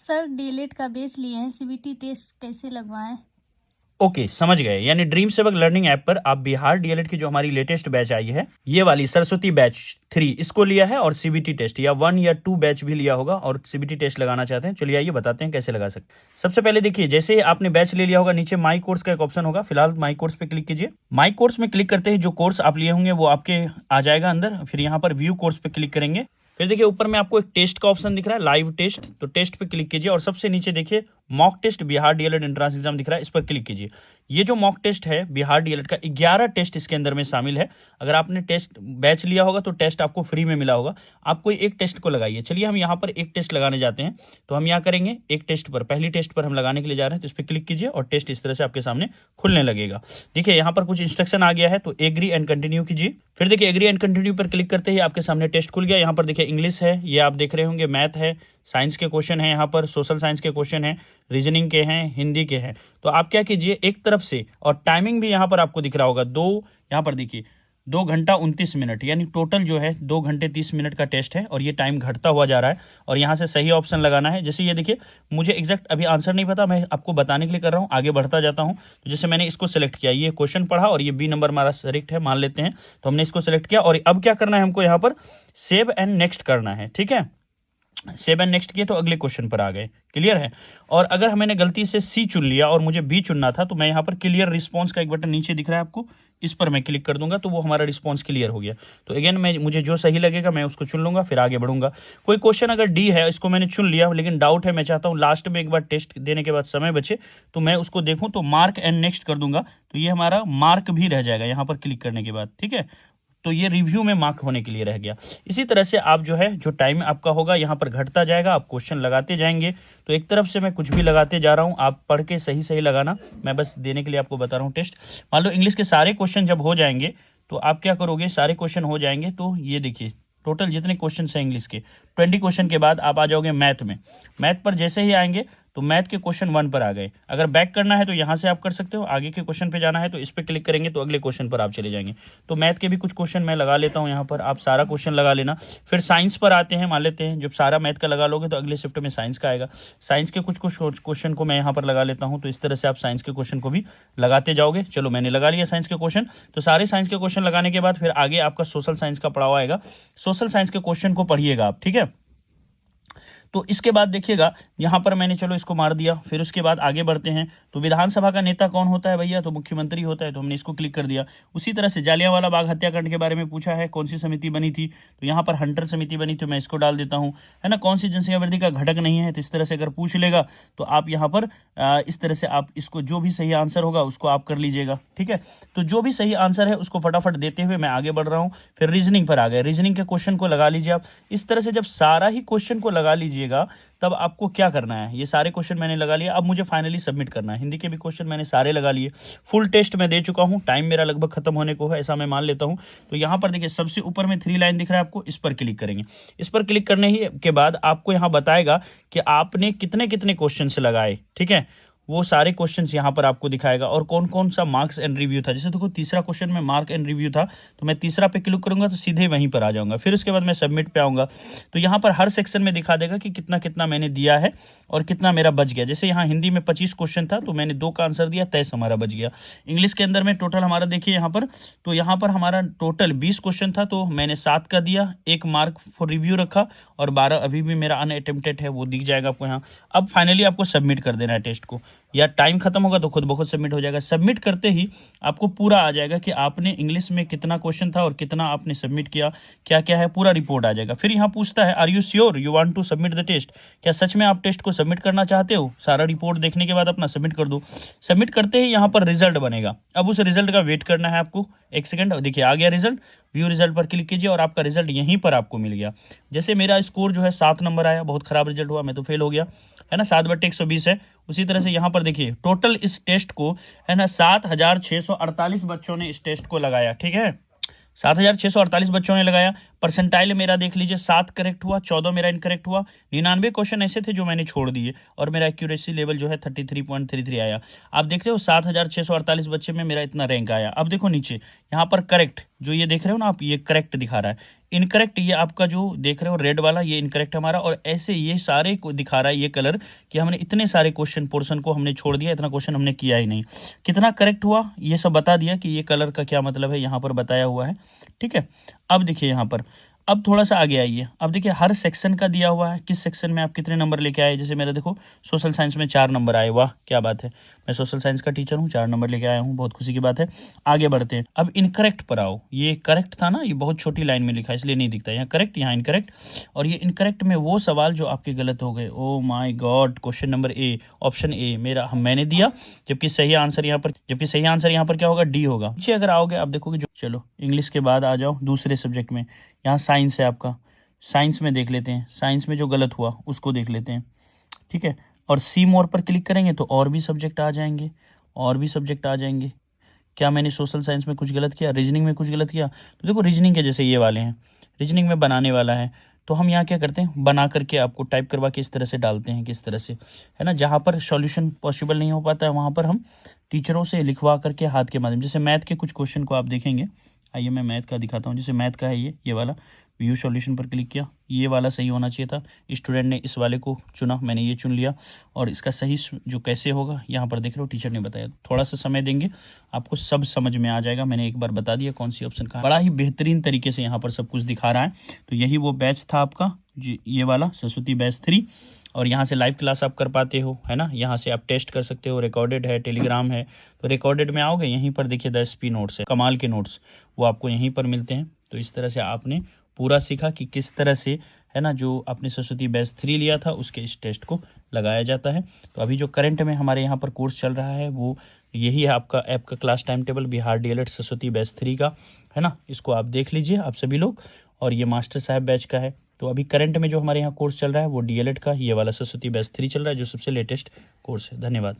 Sir DElEd का base लिए हैं, सीबीटी टेस्ट कैसे लगवाएं? ओके, समझ गए। यानी ड्रीम सेवक लर्निंग ऐप पर आप बिहार डीएलएड की जो हमारी लेटेस्ट बैच आई है, ये वाली सरस्वती बैच 3, इसको लिया है और सीबीटी टेस्ट या 1 या 2 बैच भी लिया होगा और सीबीटी टेस्ट लगाना चाहते हैं। चलिए आइए बताते हैं कैसे लगा सकते हैं। सबसे पहले देखिए, जैसे आपने बैच ले लिया होगा, नीचे माई कोर्स का एक ऑप्शन होगा। फिलहाल माई कोर्स पे क्लिक कीजिए। माई कोर्स में क्लिक करते ही जो कोर्स आप लिए होंगे वो आपके आ जाएगा अंदर। फिर यहाँ पर व्यू कोर्स पे क्लिक करेंगे। फिर देखिए ऊपर में आपको एक टेस्ट का ऑप्शन दिख रहा है, लाइव टेस्ट, तो टेस्ट पे क्लिक कीजिए और सबसे नीचे देखिए mock test Bihar DElEd entrance exam दिख रहा है, इस पर क्लिक कीजिए। ये जो मॉक टेस्ट है बिहार डीएलएड का 11 टेस्ट इसके अंदर में शामिल है। अगर आपने टेस्ट बैच लिया होगा तो टेस्ट आपको फ्री में मिला होगा, आप कोई एक टेस्ट को लगाइए। चलिए हम यहाँ पर एक टेस्ट लगाने जाते हैं, तो हम यहाँ करेंगे एक टेस्ट पर, पहली टेस्ट पर हम लगाने के लिए जा रहे हैं, तो इस पर क्लिक कीजिए और टेस्ट इस तरह से आपके सामने खुलने लगेगा। देखिए यहाँ पर कुछ इंस्ट्रक्शन आ गया है, तो एग्री एंड कंटिन्यू कीजिए। फिर देखिए एग्री एंड कंटिन्यू पर क्लिक करते ही आपके सामने टेस्ट खुल गया। यहाँ पर देखिए इंग्लिश है, ये आप देख रहे होंगे, मैथ है, साइंस के क्वेश्चन है, यहाँ पर सोशल साइंस के क्वेश्चन है, रीजनिंग के हैं, हिंदी के हैं। तो आप क्या कीजिए एक तरफ से, और टाइमिंग भी यहाँ पर आपको दिख रहा होगा, यहाँ पर देखिए 2 घंटा 29 मिनट, यानी टोटल जो है 2 घंटे 30 मिनट का टेस्ट है और ये टाइम घटता हुआ जा रहा है। और यहाँ से सही ऑप्शन लगाना है। जैसे ये देखिए, मुझे एग्जैक्ट अभी आंसर नहीं पता, मैं आपको बताने के लिए कर रहा हूँ, आगे बढ़ता जाता हूँ। तो जैसे मैंने इसको सेलेक्ट किया, ये क्वेश्चन पढ़ा और ये बी नंबर हमारा सेलेक्ट है मान लेते हैं, तो हमने इसको सेलेक्ट किया। और अब क्या करना है हमको, यहाँ पर सेव एंड नेक्स्ट करना है। ठीक है, सेव एंड नेक्स्ट किए तो अगले क्वेश्चन पर आ गए। क्लियर है। और अगर मैंने गलती से सी चुन लिया और मुझे बी चुनना था, तो मैं यहाँ पर क्लियर रिस्पॉन्स का एक बटन नीचे दिख रहा है आपको, इस पर मैं क्लिक कर दूंगा तो वो हमारा रिस्पॉन्स क्लियर हो गया। तो अगेन मुझे जो सही लगेगा मैं उसको चुन लूंगा, फिर आगे बढ़ूंगा। कोई क्वेश्चन अगर डी है, इसको मैंने चुन लिया लेकिन डाउट है, मैं चाहता हूँ लास्ट में एक बार टेस्ट देने के बाद समय बचे तो मैं उसको देखूं, तो मार्क एंड नेक्स्ट कर दूंगा, तो ये हमारा मार्क भी रह जाएगा यहाँ पर क्लिक करने के बाद। ठीक है, तो ये रिव्यू में मार्क होने के लिए रह गया। इसी तरह से आप जो है, जो टाइम आपका होगा यहाँ पर घटता जाएगा, आप क्वेश्चन लगाते जाएंगे। तो एक तरफ से मैं कुछ भी लगाते जा रहा हूँ, आप पढ़ के सही सही लगाना, मैं बस देने के लिए आपको बता रहा हूँ टेस्ट। मान लो इंग्लिश के सारे क्वेश्चन जब हो जाएंगे तो आप क्या करोगे, सारे क्वेश्चन हो जाएंगे तो ये देखिए टोटल जितने क्वेश्चन हैं इंग्लिश के 20 क्वेश्चन के बाद आप आ जाओगे मैथ में। मैथ पर जैसे ही आएंगे तो मैथ के क्वेश्चन 1 पर आ गए। अगर बैक करना है तो यहाँ से आप कर सकते हो, आगे के क्वेश्चन पे जाना है तो इस पर क्लिक करेंगे तो अगले क्वेश्चन पर आप चले जाएंगे। तो मैथ के भी कुछ क्वेश्चन मैं लगा लेता हूँ यहाँ पर, आप सारा क्वेश्चन लगा लेना। फिर साइंस पर आते हैं, मान लेते हैं जब सारा मैथ का लगा लोगे तो अगले शिफ्ट में साइंस का आएगा। साइंस के कुछ क्वेश्चन को मैं यहाँ पर लगा लेता हूँ, तो इस तरह से आप साइंस के क्वेश्चन को भी लगाते जाओगे। चलो मैंने लगा लिया साइंस के क्वेश्चन। तो सारे साइंस के क्वेश्चन लगाने के बाद फिर आगे आपका सोशल साइंस का पड़ाव आएगा। सोशल साइंस के क्वेश्चन को पढ़िएगा आप। ठीक है, तो इसके बाद देखिएगा यहाँ पर मैंने चलो इसको मार दिया। फिर उसके बाद आगे बढ़ते हैं, तो विधानसभा का नेता कौन होता है भैया, तो मुख्यमंत्री होता है, तो हमने इसको क्लिक कर दिया। उसी तरह से जालियांवाला बाग हत्याकांड के बारे में पूछा है, कौन सी समिति बनी थी, तो यहाँ पर हंटर समिति बनी, तो मैं इसको डाल देता हूँ, है ना। कौन सी जनसंख्या वृद्धि का घटक नहीं है, तो इस तरह से अगर पूछ लेगा तो आप यहाँ पर इस तरह से आप इसको जो भी सही आंसर होगा उसको आप कर लीजिएगा। ठीक है, तो जो भी सही आंसर है उसको फटाफट देते हुए मैं आगे बढ़ रहा हूँ। फिर रीजनिंग पर आ गए, रीजनिंग के क्वेश्चन को लगा लीजिए आप। इस तरह से जब सारा ही क्वेश्चन को लगा लीजिएगा तब आपको क्या करना है, ये सारे क्वेश्चन मैंने लगा लिया, अब मुझे फाइनली सबमिट करना है। हिंदी के भी क्वेश्चन मैंने सारे लगा लिए, फुल टेस्ट मैं दे चुका हूं, टाइम मेरा लगभग खत्म होने को है ऐसा मैं मान लेता हूं। तो यहां पर देखिए सबसे ऊपर में 3 लाइन दिख रहा है आपको, इस पर क्लिक करेंगे। इस पर क्लिक करने ही के बाद आपको यहां बताएगा कि आपने कितने कितने क्वेश्चन लगाए। ठीक है, वो सारे क्वेश्चंस यहाँ पर आपको दिखाएगा और कौन कौन सा मार्क्स एंड रिव्यू था। जैसे देखो तीसरा क्वेश्चन में मार्क एंड रिव्यू था, तो मैं तीसरा पे क्लिक करूंगा तो सीधे वहीं पर आ जाऊंगा। फिर उसके बाद मैं सबमिट पे आऊंगा, तो यहाँ पर हर सेक्शन में दिखा देगा कि कितना कितना मैंने दिया है और कितना मेरा बच गया। जैसे यहाँ हिंदी में 25 क्वेश्चन था तो मैंने 2 का आंसर दिया, 23 हमारा बच गया। इंग्लिश के अंदर में टोटल हमारा देखिए यहाँ पर, तो यहाँ पर हमारा टोटल 20 क्वेश्चन था तो मैंने 7 का दिया, 1 मार्क फॉर रिव्यू रखा और 12 अभी भी मेरा अनअटेम्प्टेड है, वो दिख जाएगा आपको यहाँ। अब फाइनली आपको सबमिट कर देना है टेस्ट को, या टाइम खत्म होगा तो खुद ब खुद सबमिट हो जाएगा। सबमिट करते ही आपको पूरा आ जाएगा कि आपने इंग्लिश में कितना क्वेश्चन था और कितना आपने सबमिट किया, क्या क्या है, पूरा रिपोर्ट आ जाएगा। फिर यहाँ पूछता है are you sure you want to submit the test, क्या सच में आप टेस्ट को सबमिट करना चाहते हो। सारा रिपोर्ट देखने के बाद अपना सबमिट कर दो। सबमिट करते ही यहाँ पर रिजल्ट बनेगा, अब उस रिजल्ट का वेट करना है आपको 1 सेकंड। देखिए आ गया रिजल्ट, व्यू रिजल्ट पर क्लिक कीजिए और आपका रिजल्ट यहीं पर आपको मिल गया। जैसे मेरा स्कोर जो है 7 नंबर आया, बहुत खराब रिजल्ट हुआ, मैं तो फेल हो गया, है ना, 7/120 है। उसी तरह से यहाँ पर देखिए टोटल इस टेस्ट को, है ना, 7648 बच्चों ने इस टेस्ट को लगाया। ठीक है, 7648 बच्चों ने लगाया, परसेंटाइल मेरा देख लीजिए 7 करेक्ट हुआ, 14 मेरा इनकरेक्ट हुआ, 99 क्वेश्चन ऐसे थे जो मैंने छोड़ दिए और मेरा एक्यूरेसी लेवल जो है 33.33 आया। आप देख रहे हो 7648 बच्चे में मेरा इतना रैंक आया। अब देखो नीचे यहाँ पर करेक्ट जो ये देख रहे हो ना आप, ये करेक्ट दिखा रहा है। इनकरेक्ट ये आपका जो देख रहे हो रेड वाला, ये इनकरेक्ट हमारा, और ऐसे ये सारे को दिखा रहा है ये कलर कि हमने इतने सारे क्वेश्चन पोर्शन को हमने छोड़ दिया, इतना क्वेश्चन हमने किया ही नहीं। कितना करेक्ट हुआ ये सब बता दिया कि ये कलर का क्या मतलब है, यहाँ पर बताया हुआ है। ठीक है, अब देखिए यहाँ पर, अब थोड़ा सा आगे आइए। अब देखिए हर सेक्शन का दिया हुआ है, किस सेक्शन में आप कितने नंबर लेके आए। जैसे मेरा देखो सोशल साइंस में 4 नंबर आए, वाह क्या बात है, मैं सोशल साइंस का टीचर हूँ, 4 नंबर लेके आया हूँ, बहुत खुशी की बात है। आगे बढ़ते हैं, अब इनकरेक्ट पर आओ। ये करेक्ट था ना, ये बहुत छोटी लाइन में लिखा है इसलिए नहीं दिखता, यहाँ करेक्ट यहाँ इनकरेक्ट, और ये इनकरेक्ट में वो सवाल जो आपके गलत हो गए। Oh my God, question number A, option A मेरा मैंने दिया, जबकि सही आंसर यहाँ पर क्या होगा, डी होगा। नीचे अगर आओगे आप देखोगे जो, चलो इंग्लिश के बाद आ जाओ दूसरे सब्जेक्ट में, यहाँ साइंस है आपका, साइंस में देख लेते हैं, साइंस में जो गलत हुआ उसको देख लेते हैं। ठीक है, और सी मोर पर क्लिक करेंगे तो और भी सब्जेक्ट आ जाएंगे, और भी सब्जेक्ट आ जाएंगे। क्या मैंने सोशल साइंस में कुछ गलत किया, रीजनिंग में कुछ गलत किया, तो देखो रीजनिंग के जैसे ये वाले हैं, रीजनिंग में बनाने वाला है, तो हम यहाँ क्या करते हैं, बना करके आपको टाइप करवा के इस तरह से डालते हैं, किस तरह से, है ना। जहाँ पर सॉल्यूशन पॉसिबल नहीं हो पाता है वहाँ पर हम टीचरों से लिखवा करके हाथ के माध्यम, जैसे मैथ के कुछ क्वेश्चन को आप देखेंगे, आइए मैं मैथ का दिखाता हूँ। जैसे मैथ का है ये वाला, व्यू सॉल्यूशन पर क्लिक किया, ये वाला सही होना चाहिए था, स्टूडेंट ने इस वाले को चुना, मैंने ये चुन लिया, और इसका सही जो कैसे होगा यहाँ पर देख रहे हो टीचर ने बताया। थोड़ा सा समय देंगे आपको सब समझ में आ जाएगा, मैंने एक बार बता दिया कौन सी ऑप्शन का, बड़ा ही बेहतरीन तरीके से यहाँ पर सब कुछ दिखा रहा है। तो यही वो बैच था आपका जी, ये वाला सरस्वती बैच 3, और यहाँ से लाइव क्लास आप कर पाते हो, है ना। यहाँ से आप टेस्ट कर सकते हो, रिकॉर्डेड है, टेलीग्राम है, तो रिकॉर्डेड में आओगे यहीं पर देखिए 10 SP नोट्स है, कमाल के नोट्स, वो आपको यहीं पर मिलते हैं। तो इस तरह से आपने पूरा सीखा कि किस तरह से, है ना, जो आपने सरस्वती बैच 3 लिया था उसके इस टेस्ट को लगाया जाता है। तो अभी जो करंट में हमारे यहाँ पर कोर्स चल रहा है वो यही है आपका ऐप का class time table, Bihar DLED Saraswati batch 3 का, है ना। इसको आप देख लीजिए आप सभी लोग, और ये मास्टर साहब बैच का है। तो अभी करंट में जो हमारे यहाँ कोर्स चल रहा है वो DLED का, ये वाला सरस्वती बैच 3 चल रहा है जो सबसे लेटेस्ट कोर्स है। धन्यवाद।